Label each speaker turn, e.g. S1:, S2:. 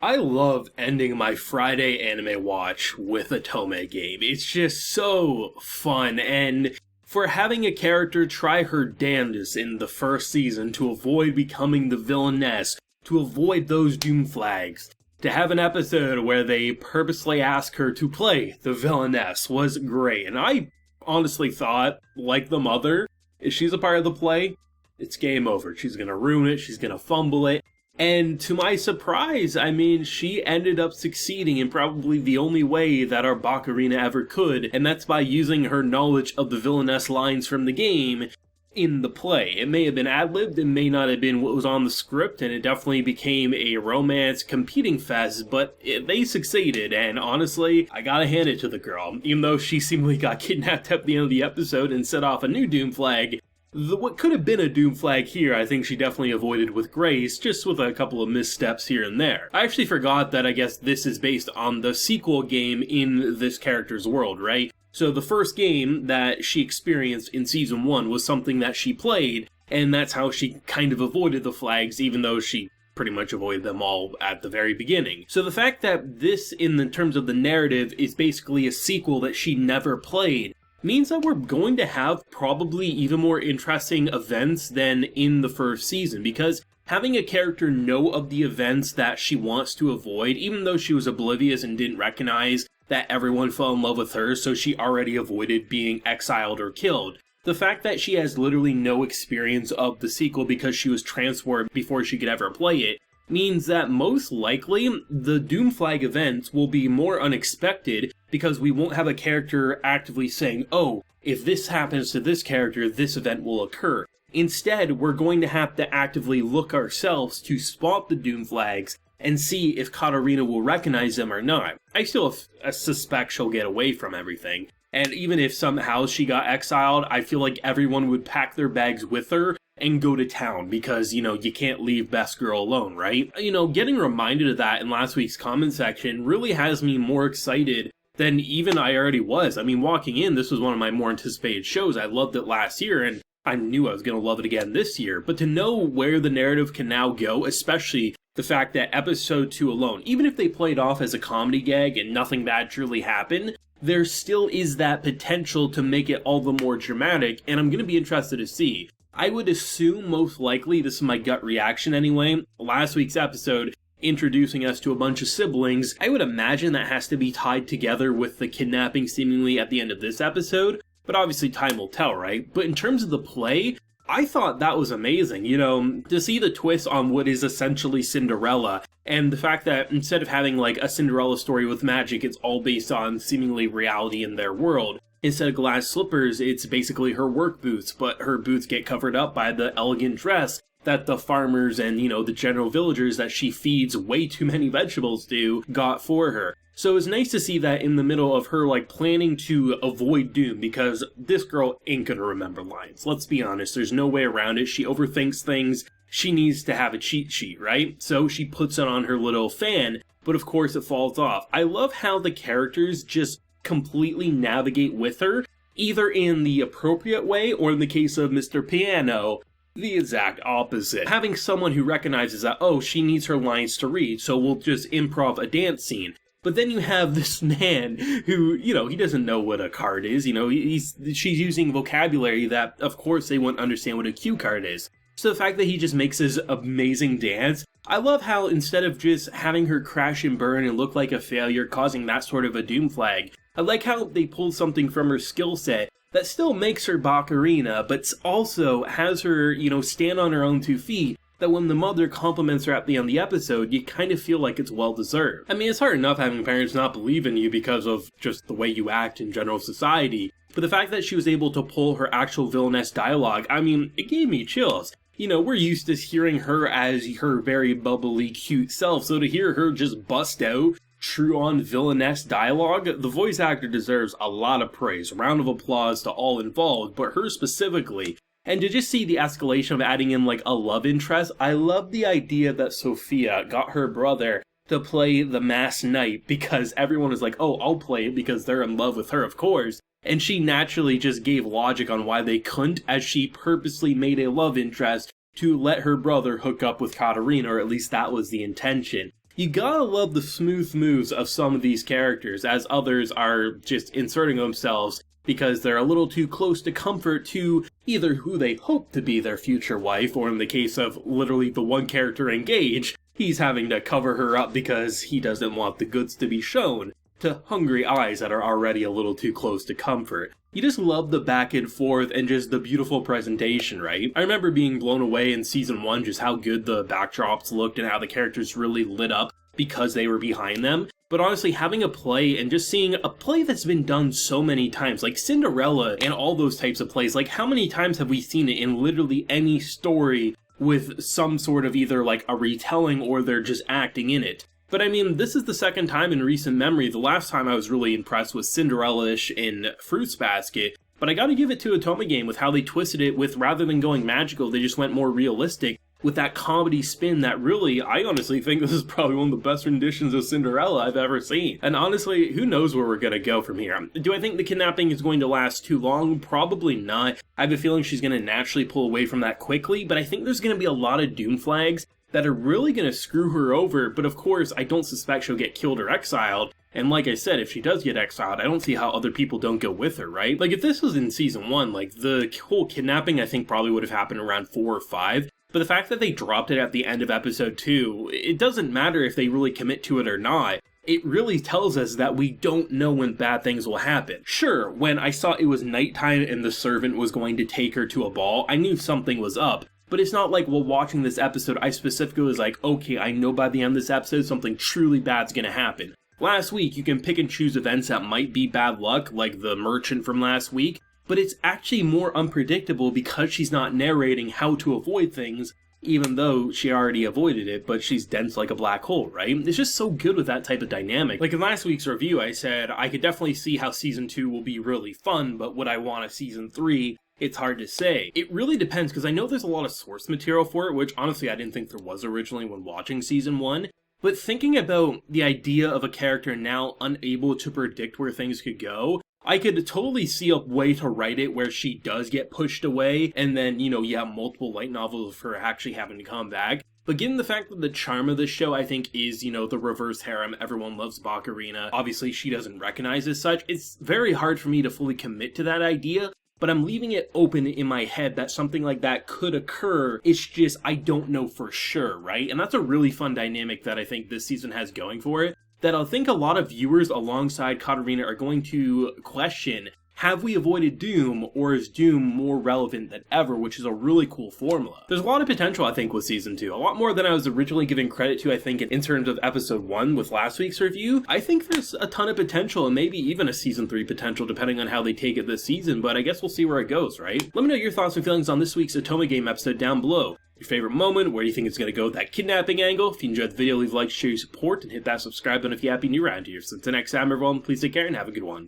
S1: I love ending my Friday anime watch with a Otome game. It's just so fun, and for having a character try her damnedest in the first season to avoid becoming the Villainess, to avoid those doom flags, to have an episode where they purposely ask her to play the Villainess was great. And I honestly thought, like the mother, if she's a part of the play, it's game over. She's gonna ruin it, she's gonna fumble it. And to my surprise, she ended up succeeding in probably the only way that our Baccarina ever could, and that's by using her knowledge of the Villainess lines from the game in the play. It may have been ad-libbed, it may not have been what was on the script, and it definitely became a romance competing fest, but they succeeded, and honestly, I gotta hand it to the girl. Even though she seemingly got kidnapped at the end of the episode and set off a new doom flag, what could have been a doom flag here, I think she definitely avoided with grace, just with a couple of missteps here and there. I actually forgot that I guess this is based on the sequel game in this character's world, right? So the first game that she experienced in Season 1 was something that she played, and that's how she kind of avoided the flags, even though she pretty much avoided them all at the very beginning. So the fact that this, in the terms of the narrative, is basically a sequel that she never played, means that we're going to have probably even more interesting events than in the first season, because having a character know of the events that she wants to avoid, even though she was oblivious and didn't recognize that everyone fell in love with her, so she already avoided being exiled or killed. The fact that she has literally no experience of the sequel because she was transformed before she could ever play it, means that most likely the Doom Flag events will be more unexpected because we won't have a character actively saying, oh, if this happens to this character, this event will occur. Instead, we're going to have to actively look ourselves to spot the Doom Flags and see if Katarina will recognize them or not. I still suspect she'll get away from everything. And even if somehow she got exiled, I feel like everyone would pack their bags with her and go to town because, you can't leave Best Girl alone, right? Getting reminded of that in last week's comment section really has me more excited than even I already was. Walking in, this was one of my more anticipated shows. I loved it last year, and I knew I was going to love it again this year. But to know where the narrative can now go, especially the fact that episode 2 alone, even if they played off as a comedy gag and nothing bad truly happened, there still is that potential to make it all the more dramatic, and I'm going to be interested to see. I would assume, most likely, this is my gut reaction anyway, last week's episode introducing us to a bunch of siblings, I would imagine that has to be tied together with the kidnapping seemingly at the end of this episode, but obviously time will tell, right? But in terms of the play, I thought that was amazing, to see the twist on what is essentially Cinderella, and the fact that instead of having like a Cinderella story with magic, it's all based on seemingly reality in their world. Instead of glass slippers, it's basically her work boots, but her boots get covered up by the elegant dress that the farmers and, the general villagers that she feeds way too many vegetables to got for her. So it was nice to see that in the middle of her, planning to avoid doom, because this girl ain't gonna remember lines. Let's be honest, there's no way around it. She overthinks things. She needs to have a cheat sheet, right? So she puts it on her little fan, but of course it falls off. I love how the characters just completely navigate with her, either in the appropriate way, or in the case of Mr. Piano, the exact opposite. Having someone who recognizes that, oh, she needs her lines to read, so we'll just improv a dance scene. But then you have this man who, he doesn't know what a card is, she's using vocabulary that, of course, they wouldn't understand what a cue card is. So the fact that he just makes this amazing dance, I love how instead of just having her crash and burn and look like a failure, causing that sort of a doom flag, I like how they pulled something from her skill set that still makes her Baccarina, but also has her, stand on her own 2 feet, that when the mother compliments her at the end of the episode, you kind of feel like it's well-deserved. It's hard enough having parents not believe in you because of just the way you act in general society, but the fact that she was able to pull her actual villainess dialogue, it gave me chills. We're used to hearing her as her very bubbly, cute self, so to hear her just bust out true-on villainess dialogue, the voice actor deserves a lot of praise. A round of applause to all involved, but her specifically. And to just see the escalation of adding in a love interest, I love the idea that Sophia got her brother to play the masked knight because everyone was like, oh, I'll play it because they're in love with her, of course. And she naturally just gave logic on why they couldn't, as she purposely made a love interest to let her brother hook up with Katarina, or at least that was the intention. You gotta love the smooth moves of some of these characters, as others are just inserting themselves because they're a little too close to comfort to either who they hope to be their future wife, or in the case of literally the one character engaged, he's having to cover her up because he doesn't want the goods to be shown, to hungry eyes that are already a little too close to comfort. You just love the back and forth and just the beautiful presentation, right? I remember being blown away in season 1 just how good the backdrops looked and how the characters really lit up because they were behind them. But honestly, having a play and just seeing a play that's been done so many times, like Cinderella and all those types of plays, like how many times have we seen it in literally any story with some sort of either like a retelling or they're just acting in it? But I mean, this is the second time in recent memory. The last time I was really impressed was Cinderella-ish in Fruits Basket, but I gotta give it to Otome game with how they twisted it with, rather than going magical, they just went more realistic with that comedy spin that really, I honestly think this is probably one of the best renditions of Cinderella I've ever seen. And honestly, who knows where we're gonna go from here. Do I think the kidnapping is going to last too long? Probably not. I have a feeling she's gonna naturally pull away from that quickly, but I think there's gonna be a lot of doom flags that are really gonna screw her over, but of course, I don't suspect she'll get killed or exiled. And like I said, if she does get exiled, I don't see how other people don't go with her, right? Like, if this was in season 1, like, the whole kidnapping I think probably would have happened around 4 or 5. But the fact that they dropped it at the end of episode 2, it doesn't matter if they really commit to it or not. It really tells us that we don't know when bad things will happen. Sure, when I saw it was nighttime and the servant was going to take her to a ball, I knew something was up. But it's not like, while watching this episode, I specifically was like, okay, I know by the end of this episode something truly bad's gonna happen. Last week, you can pick and choose events that might be bad luck, like the merchant from last week, but it's actually more unpredictable because she's not narrating how to avoid things, even though she already avoided it, but she's dense like a black hole, right? It's just so good with that type of dynamic. Like in last week's review, I said, I could definitely see how season 2 will be really fun, but would I want a season 3? It's hard to say. It really depends, because I know there's a lot of source material for it, which honestly I didn't think there was originally when watching season 1. But thinking about the idea of a character now unable to predict where things could go, I could totally see a way to write it where she does get pushed away, and then, you know, you have multiple light novels of her actually having to come back. But given the fact that the charm of this show, I think, is, you know, the reverse harem, everyone loves Baccarina, obviously she doesn't recognize as such, it's very hard for me to fully commit to that idea. But I'm leaving it open in my head that something like that could occur. It's just, I don't know for sure, right? And that's a really fun dynamic that I think this season has going for it, that I think a lot of viewers alongside Katarina are going to question. Have we avoided Doom, or is Doom more relevant than ever, which is a really cool formula. There's a lot of potential, I think, with Season 2. A lot more than I was originally giving credit to, I think, in terms of Episode 1 with last week's review. I think there's a ton of potential, and maybe even a Season 3 potential, depending on how they take it this season, but I guess we'll see where it goes, right? Let me know your thoughts and feelings on this week's Otome game episode down below. Your favorite moment, where do you think it's going to go with that kidnapping angle? If you enjoyed the video, leave a like, share your support, and hit that subscribe button if you're happy and new around here. So until next time, everyone, please take care and have a good one.